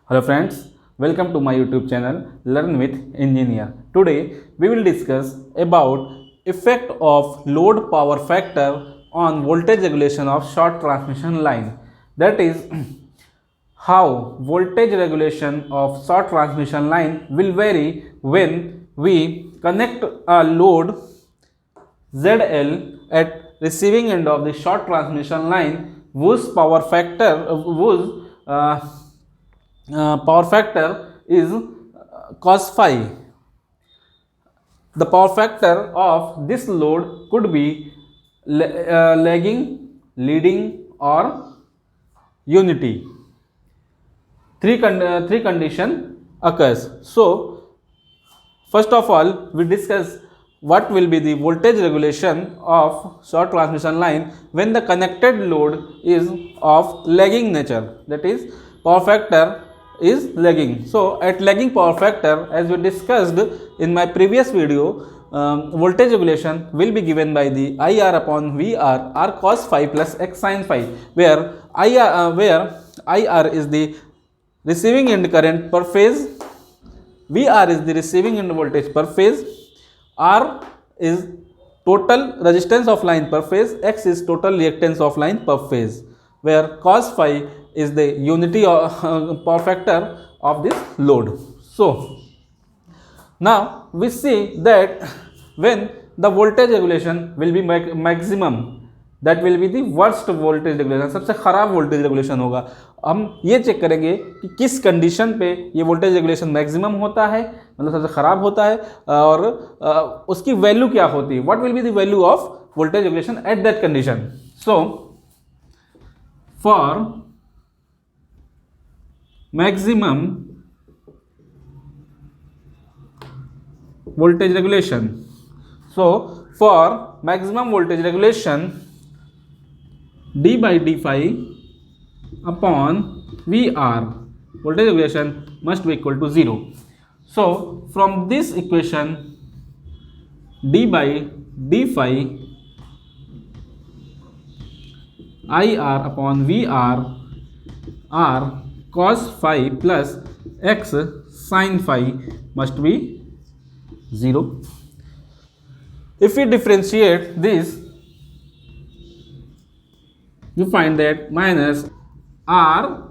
Hello friends, welcome to my YouTube channel Learn with Engineer. Today we will discuss about effect of load power factor on voltage regulation of short transmission line. That is how voltage regulation of short transmission line will vary when we connect a load ZL at receiving end of the short transmission line whose power factor is cos phi. The power factor of this load could be lagging, leading, or unity. Three condition occurs. So first of all, we discuss what will be the voltage regulation of short transmission line when the connected load is of lagging nature, that is power factor is lagging. So at lagging power factor, as we discussed in my previous video, voltage regulation will be given by the IR upon VR R cos phi plus X sin phi, where IR is the receiving end current per phase, VR is the receiving end voltage per phase, R is total resistance of line per phase, X is total reactance of line per phase, where cos phi is the unity power factor of this load. So now we see that when the voltage regulation will be maximum, that will be the worst voltage regulation, सबसे खराब voltage regulation होगा. हम ये check करेंगे कि किस condition पे ये वोल्टेज रेगुलेशन मैक्सिमम होता है, मतलब सबसे खराब होता है, और उसकी वैल्यू क्या होती है, what will be the value of voltage regulation at that condition. So for maximum voltage regulation, so for maximum voltage regulation, d by d phi upon VR, voltage regulation must be equal to 0. So from this equation, d by d phi IR upon VR R cos phi plus X sin phi must be 0. If we differentiate this, you find that minus R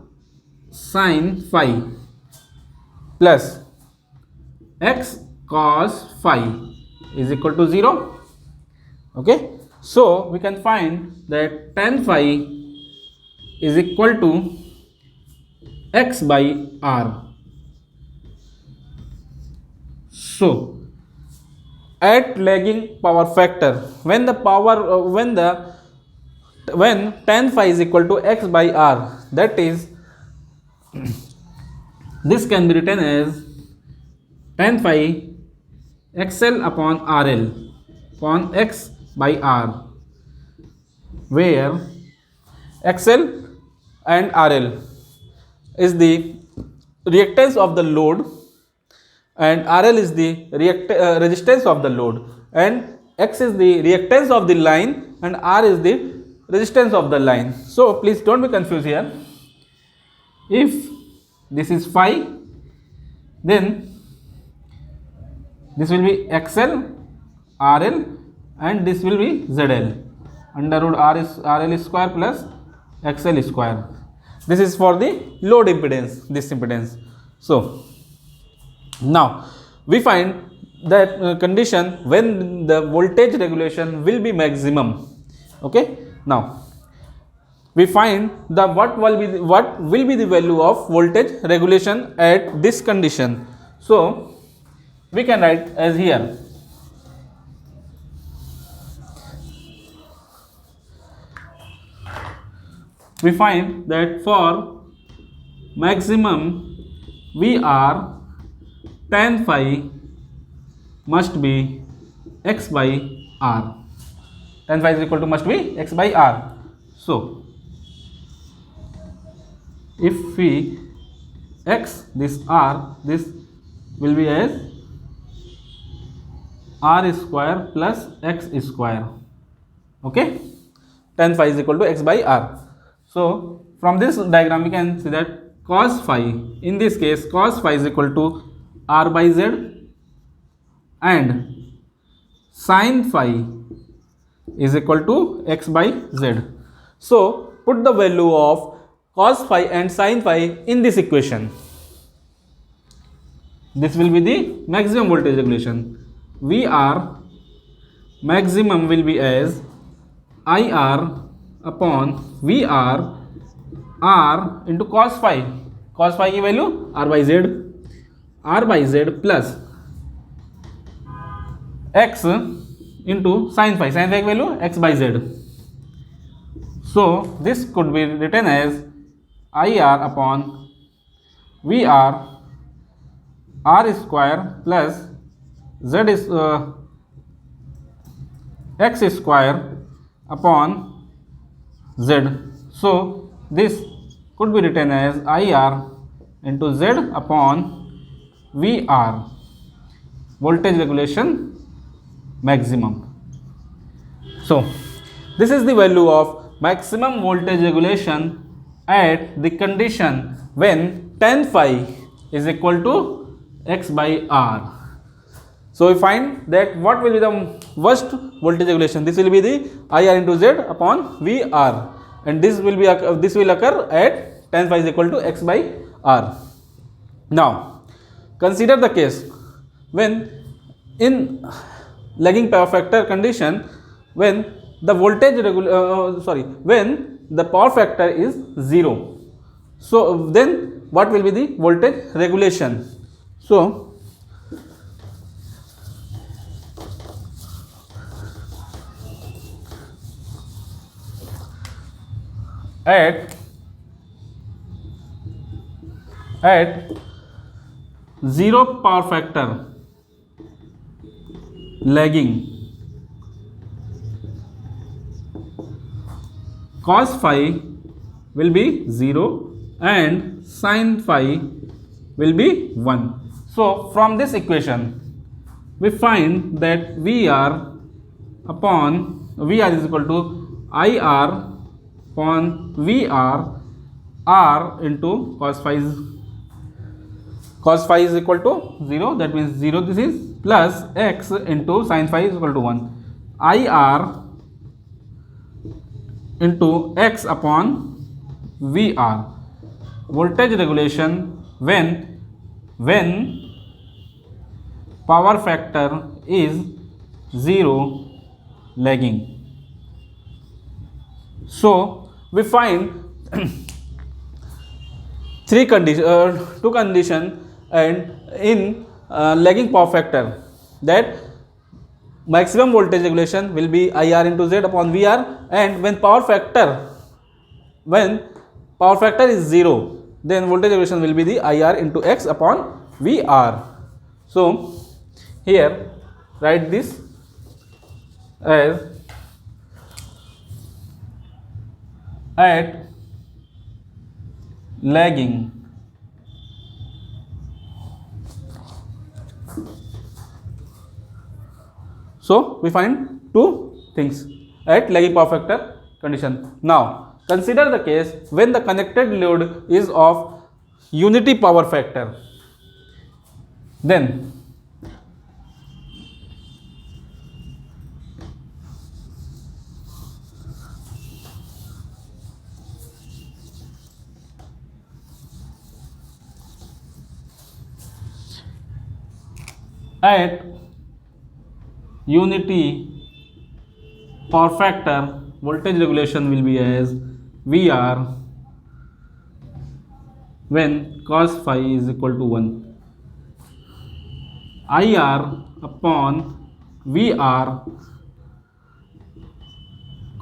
sin phi plus X cos phi is equal to 0. Okay, so we can find that tan phi is equal to X by R. So at lagging power factor, when tan phi is equal to X by R, that is, this can be written as tan phi XL upon RL upon X by R, where XL and RL is the reactance of the load and RL is the resistance of the load, and X is the reactance of the line and R is the resistance of the line. So please don't be confused here. If this is phi, then this will be XL, RL, and this will be ZL under root RL square plus XL square. This is for the load impedance, this impedance. So now we find that condition when the voltage regulation will be maximum. Okay, now we find the what will be the value of voltage regulation at this condition. So we can write as here. We find that for maximum VR, tan phi must be X by R. Tan phi is equal to must be X by R. So if we X this R, this will be as R square plus X square. Okay, tan phi is equal to X by R. So from this diagram we can see that cos phi, in this case cos phi is equal to r by z, and sin phi is equal to x by z. So put the value of cos phi and sin phi in this equation. This will be the maximum voltage regulation. VR maximum will be as IR upon VR R into cos phi. Cos phi की value R by Z plus x into sin phi की value x by Z. So this could be written as IR upon VR R square plus Z is x square upon Z. So this could be written as IR into Z upon VR, voltage regulation maximum. So this is the value of maximum voltage regulation at the condition when tan phi is equal to x by r. So we find that what will be the worst voltage regulation. This will be the IR into Z upon VR, and this will occur at tan phi is equal to x by r. Now consider the case when in lagging power factor condition, when the voltage when the power factor is 0. So then what will be the voltage regulation? So at 0 power factor lagging, cos phi will be 0 and sin phi will be 1. So from this equation we find that VR is equal to IR upon VR R into cos phi is equal to 0, that means 0 this is, plus x into sin phi is equal to 1. IR into x upon VR, voltage regulation when power factor is 0 lagging. So we find two condition and in lagging power factor, that maximum voltage regulation will be IR into Z upon VR, and when power factor is 0, then voltage regulation will be the IR into X upon VR. So here write this as at lagging So we find two things at lagging power factor condition. Now consider the case when the connected load is of unity power factor. Then at unity power factor, voltage regulation will be as VR when cos phi is equal to 1, IR upon VR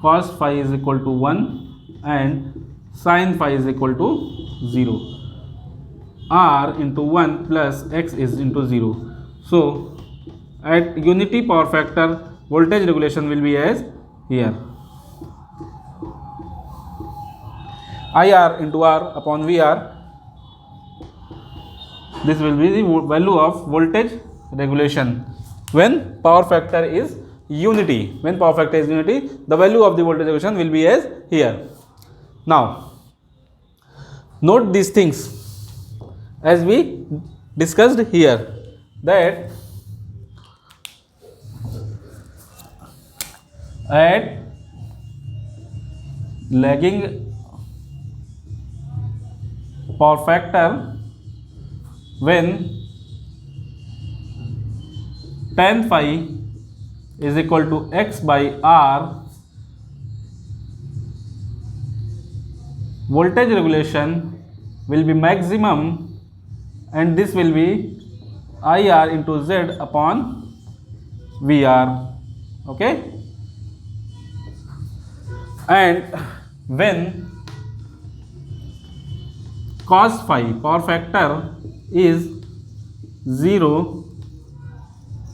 cos phi is equal to 1 and sin phi is equal to 0, R into 1 plus X is into 0. So at unity power factor, voltage regulation will be as here, IR into R upon VR. This will be the value of voltage regulation when power factor is unity. When power factor is unity, the value of the voltage regulation will be as here. Now note these things. as we discussed here, that at lagging power factor, when tan phi is equal to x by r, voltage regulation will be maximum, and this will be IR into Z upon VR. Okay, and when cos phi power factor is 0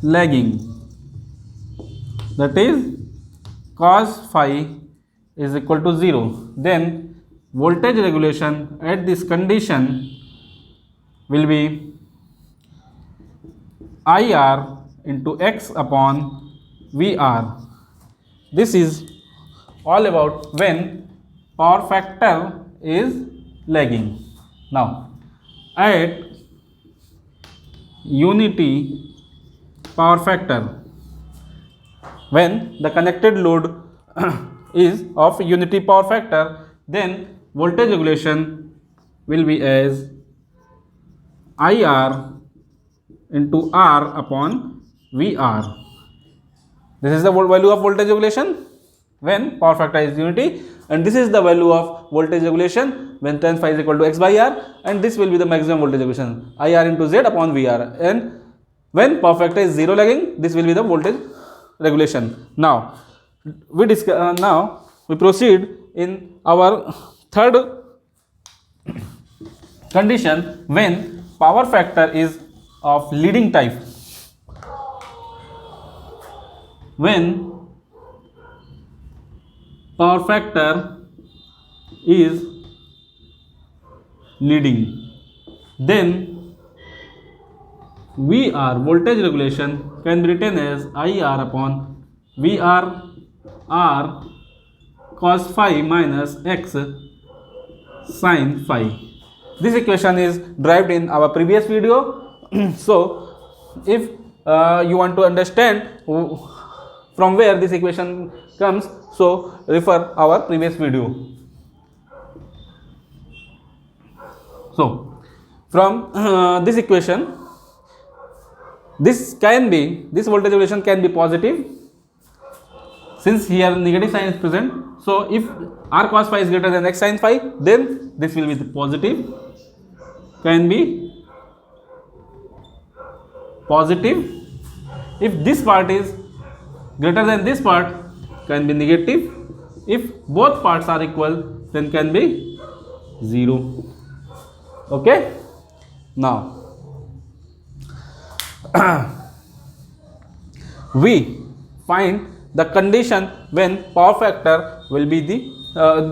lagging, that is cos phi is equal to 0, then voltage regulation at this condition will be IR into X upon VR. This is all about when power factor is lagging. Now at unity power factor, when the connected load is of unity power factor, then voltage regulation will be as IR into R upon VR. This is the value of voltage regulation when power factor is unity, and this is the value of voltage regulation when tan phi is equal to x by r, and this will be the maximum voltage regulation IR into Z upon VR, and when power factor is 0 lagging, this will be the voltage regulation. Now we proceed in our third condition, when power factor is of leading type. When power factor is leading, then VR voltage regulation can be written as IR upon VR R cos phi minus X sin phi. This equation is derived in our previous video. So if you want to understand from where this equation comes, so refer our previous video. So from this equation, this voltage regulation can be positive, since here negative sign is present. So if R cos phi is greater than X sin phi, then this will be the positive, can be positive. If this part is greater than this part, can be negative. If both parts are equal, then can be 0. Okay, now we find the condition when power factor will be the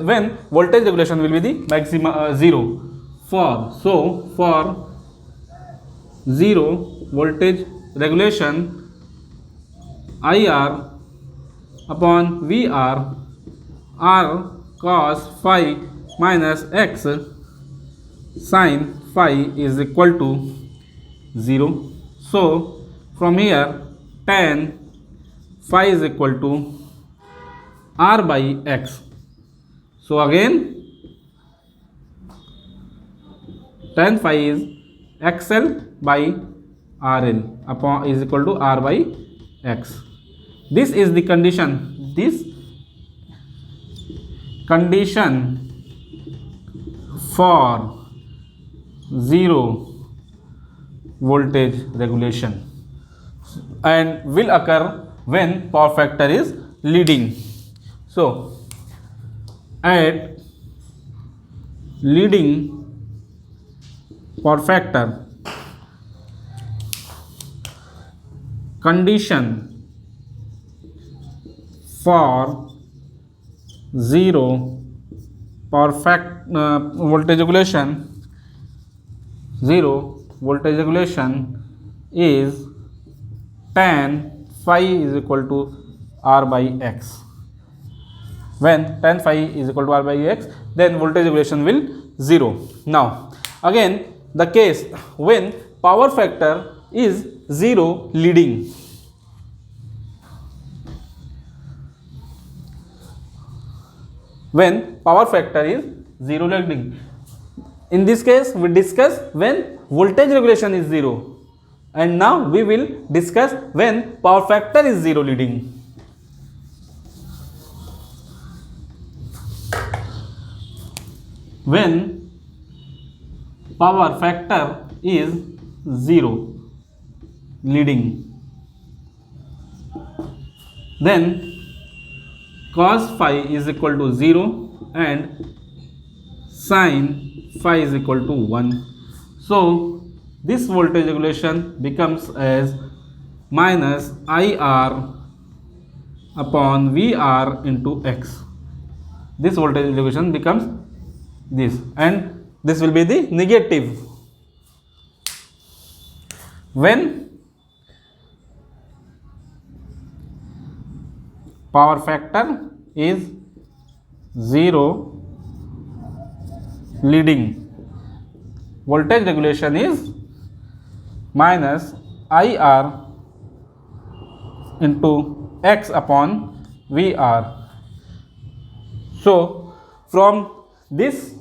when voltage regulation will be the maximum 0. For 0 voltage regulation, IR upon VR R cos phi minus X sin phi is equal to 0. So from here tan phi is equal to R by X. So again tan phi is XL by RL upon is equal to R by X. This is the condition. This condition for 0 voltage regulation, and will occur when power factor is leading. So at leading power factor, condition for 0 power voltage regulation, 0 voltage regulation is tan phi is equal to R by X. When tan phi is equal to R by X, then voltage regulation will 0. Now again the case when power factor is 0 leading. When power factor is 0 leading. In this case, we discuss when voltage regulation is 0, and now we will discuss when power factor is 0 leading. When power factor is 0 leading, then cos phi is equal to 0 and sin phi is equal to 1. So this voltage regulation becomes as minus IR upon VR into X. This voltage regulation becomes this, and this will be the negative. When power factor is 0 leading, voltage regulation is minus IR into X upon VR. So from this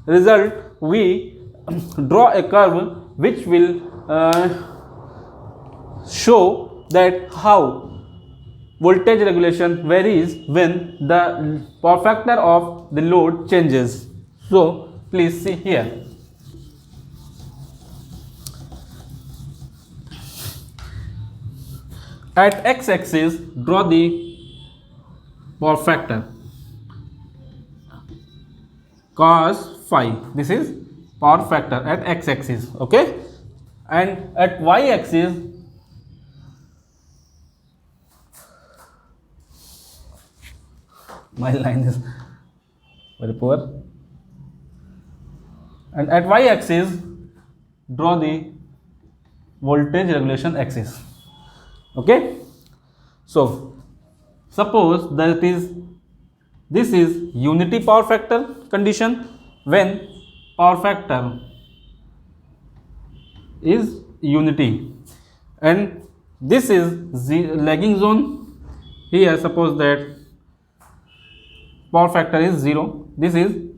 result we draw a curve which will show that how voltage regulation varies when the power factor of the load changes. So please see here. At x-axis, draw the power factor cos phi. This is power factor at x-axis, okay? And at y-axis, my line is very poor. And at y-axis, draw the voltage regulation axis. Okay, so suppose that this is unity power factor condition when power factor is unity, and this is the lagging zone. Here suppose that power factor is 0. This is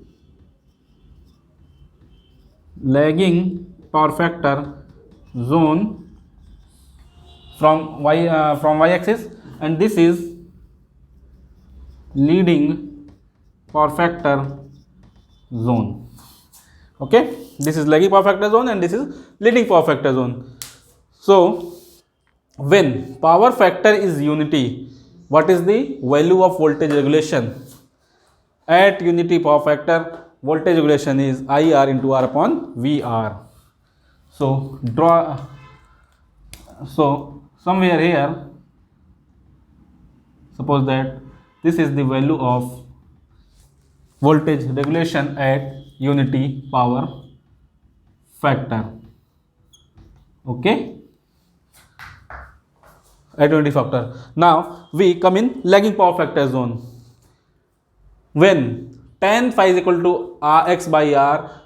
lagging power factor zone from y-axis, and this is leading power factor zone. Okay, this is lagging power factor zone and this is leading power factor zone. So when power factor is unity, what is the value of voltage regulation? At unity power factor, voltage regulation is IR into R upon VR. So draw, so somewhere here, suppose that this is the value of voltage regulation at unity power factor. Okay, at unity factor. Now we come in lagging power factor zone. When tan phi is equal to X by R,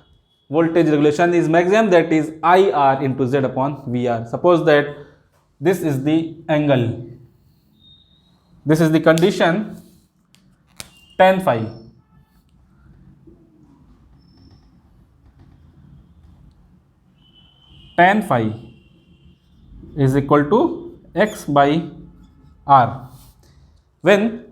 voltage regulation is maximum, that is IR into Z upon VR. Suppose that this is the angle, this is the condition, tan phi. Tan phi is equal to X by R. When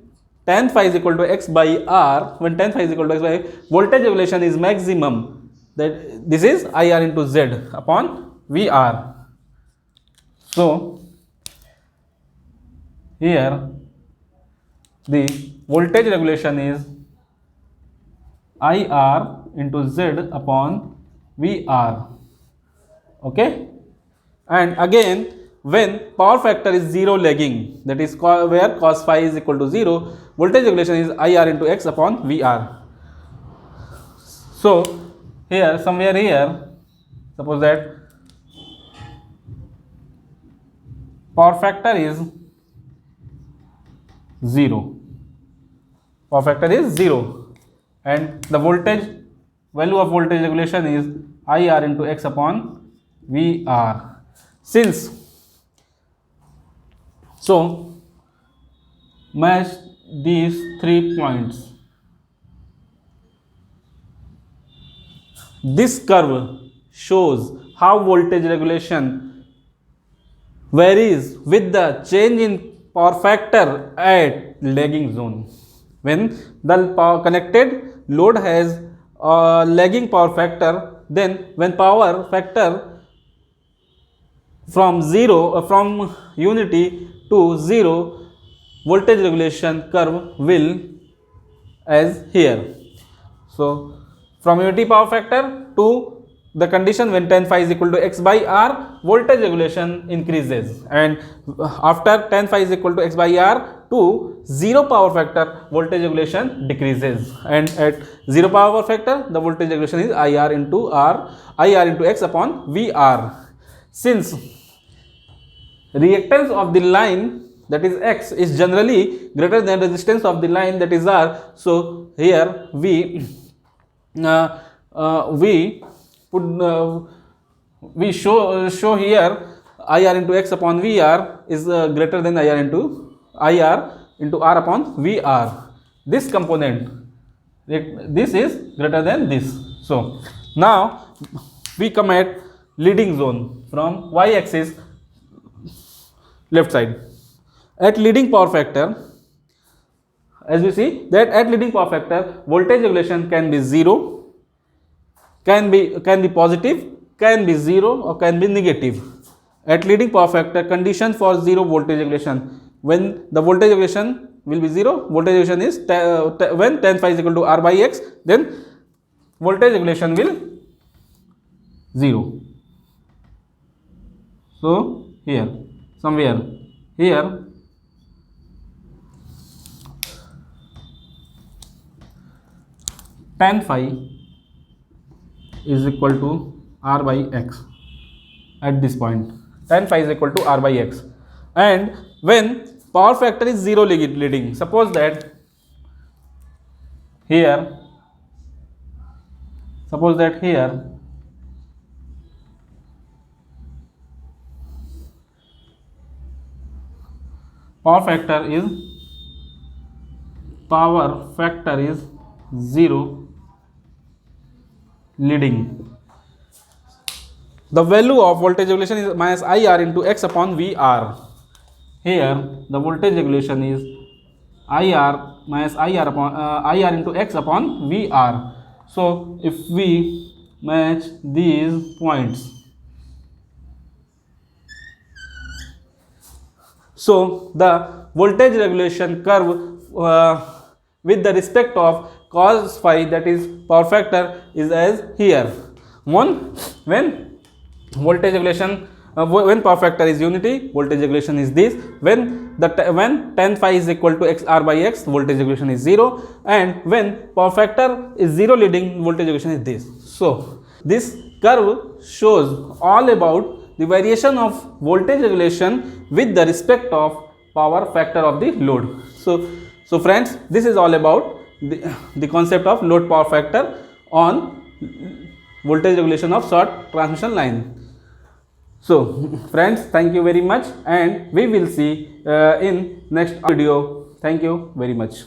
tan phi is equal to X by R, when tan phi is equal to X by, voltage regulation is maximum, that this is IR into Z upon VR. So here the voltage regulation is IR into Z upon VR. Okay, and again when power factor is 0 lagging, that is where cos phi is equal to 0, voltage regulation is IR into X upon VR. So here, somewhere here, suppose that power factor is 0, power factor is 0, and the voltage value of voltage regulation is IR into X upon VR. Since so match these 3 points. This curve shows how voltage regulation varies with the change in power factor at lagging zone. When the connected load has a lagging power factor, then when power factor from unity to 0, voltage regulation curve will as here. So from unity power factor to the condition when tan phi is equal to x by r, voltage regulation increases, and after tan phi is equal to x by r to 0 power factor, voltage regulation decreases, and at 0 power factor the voltage regulation is IR into x upon VR. Since reactance of the line, that is X, is generally greater than resistance of the line, that is R, so here we show here IR into X upon VR is greater than IR into R upon VR. This component, this is greater than this. So now we come at leading zone from y-axis left side. At leading power factor, as we see that at leading power factor, voltage regulation can be 0, can be positive, can be 0, or can be negative. At leading power factor, condition for 0 voltage regulation, when the voltage regulation will be 0, voltage regulation is when tan phi is equal to R by X, then voltage regulation will 0. So here, somewhere here, tan phi is equal to R by X at this point. Tan phi is equal to R by X, and when power factor is 0 leading, suppose that here power factor is 0 leading, the value of voltage regulation is minus IR into X upon VR. Here the voltage regulation is IR minus IR upon IR into X upon VR. So if we match these points, so the voltage regulation curve with the respect of cos phi, that is power factor, is as here. When voltage regulation when power factor is unity, voltage regulation is this. When tan phi is equal to R by X, voltage regulation is 0, and when power factor is 0 leading, voltage regulation is this. So this curve shows all about the variation of voltage regulation with the respect of power factor of the load. So friends, this is all about the concept of load power factor on voltage regulation of short transmission line. So friends, thank you very much, and we will see in next video. Thank you very much.